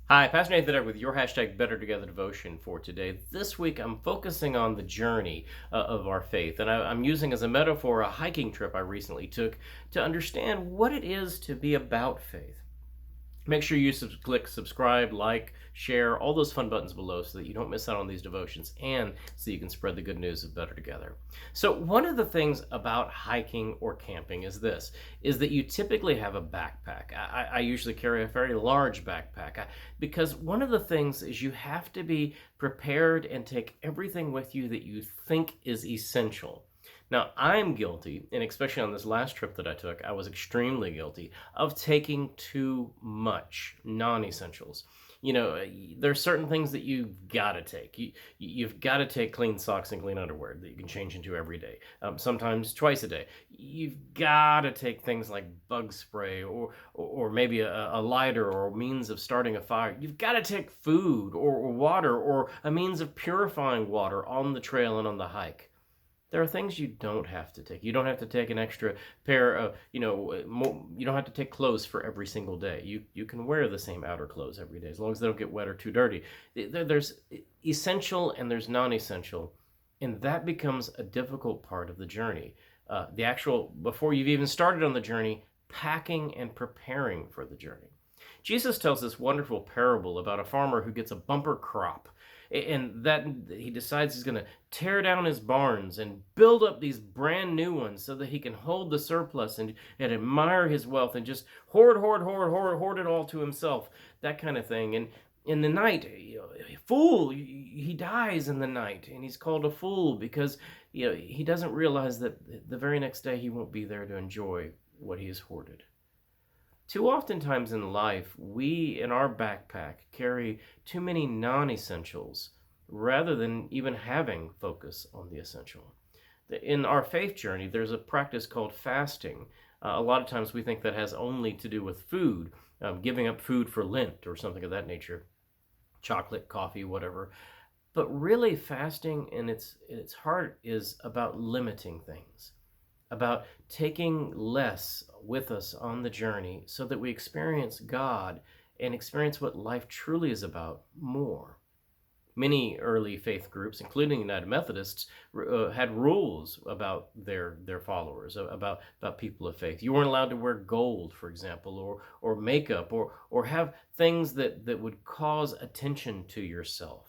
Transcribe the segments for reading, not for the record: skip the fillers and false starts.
Hi, Pastor Nathan Ed with your hashtag Better Together devotion for today. This week, I'm focusing on the journey of our faith, and I'm using as a metaphor a hiking trip I recently took to understand what it is to be about faith. Make sure you click subscribe, like, share, all those fun buttons below so that you don't miss out on these devotions and so you can spread the good news of Better Together. So, one of the things about hiking or camping is that you typically have a backpack. I usually carry a very large backpack because one of the things is you have to be prepared and take everything with you that you think is essential. Now, I'm guilty, and especially on this last trip that I took, I was extremely guilty of taking too much non-essentials. There's certain things that you've got to take. You've got to take clean socks and clean underwear that you can change into every day, sometimes twice a day. You've got to take things like bug spray or maybe a lighter or means of starting a fire. You've got to take food or water or a means of purifying water on the trail and on the hike. There are things you don't have to take. You don't have to take an extra pair of, you don't have to take clothes for every single day. You can wear the same outer clothes every day as long as they don't get wet or too dirty. There's essential and there's non-essential, and that becomes a difficult part of the journey. Before you've even started on the journey, packing and preparing for the journey. Jesus tells this wonderful parable about a farmer who gets a bumper crop, and that he decides he's going to tear down his barns and build up these brand new ones so that he can hold the surplus and admire his wealth and just hoard it all to himself, that kind of thing. And in the night, fool, he dies in the night, and he's called a fool because he doesn't realize that the very next day he won't be there to enjoy what he has hoarded. Too oftentimes in life, we in our backpack carry too many non essentials rather than even having focus on the essential. In our faith journey, there's a practice called fasting. A lot of times we think that has only to do with food, giving up food for Lent or something of that nature, chocolate, coffee, whatever. But really, fasting in its heart is about limiting things, about taking less with us on the journey so that we experience God and experience what life truly is about more. Many early faith groups, including United Methodists, had rules about their followers, about people of faith. You weren't allowed to wear gold, for example, or makeup, or have things that would cause attention to yourself.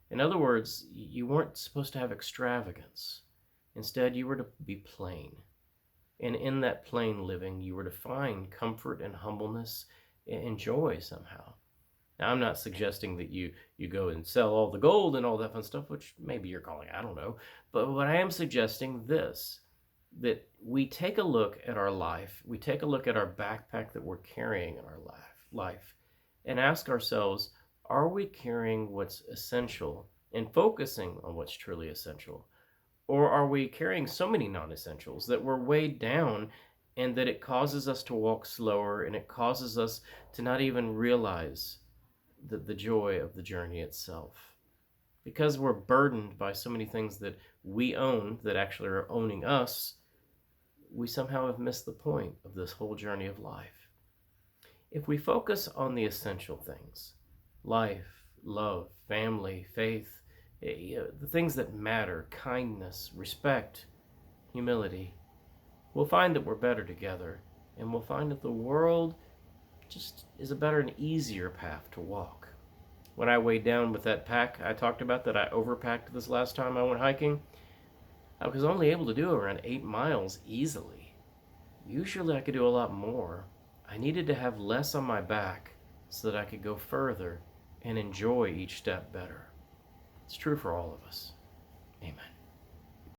In other words, you weren't supposed to have extravagance. Instead, you were to be plain. And in that plain living, you were to find comfort and humbleness and joy somehow. Now, I'm not suggesting that you go and sell all the gold and all that fun stuff, which maybe you're calling, I don't know. But what I am suggesting that we take a look at our life, we take a look at our backpack that we're carrying in our life, and ask ourselves, are we carrying what's essential and focusing on what's truly essential? Or are we carrying so many non essentials that we're weighed down and that it causes us to walk slower and it causes us to not even realize the joy of the journey itself? Because we're burdened by so many things that we own that actually are owning us, we somehow have missed the point of this whole journey of life. If we focus on the essential things, life, love, family, faith, the things that matter, kindness, respect, humility, we'll find that we're better together, and we'll find that the world just is a better and easier path to walk. When I weighed down with that pack I talked about that I overpacked this last time I went hiking, I was only able to do around 8 miles easily. Usually I could do a lot more. I needed to have less on my back so that I could go further and enjoy each step better. It's true for all of us. Amen.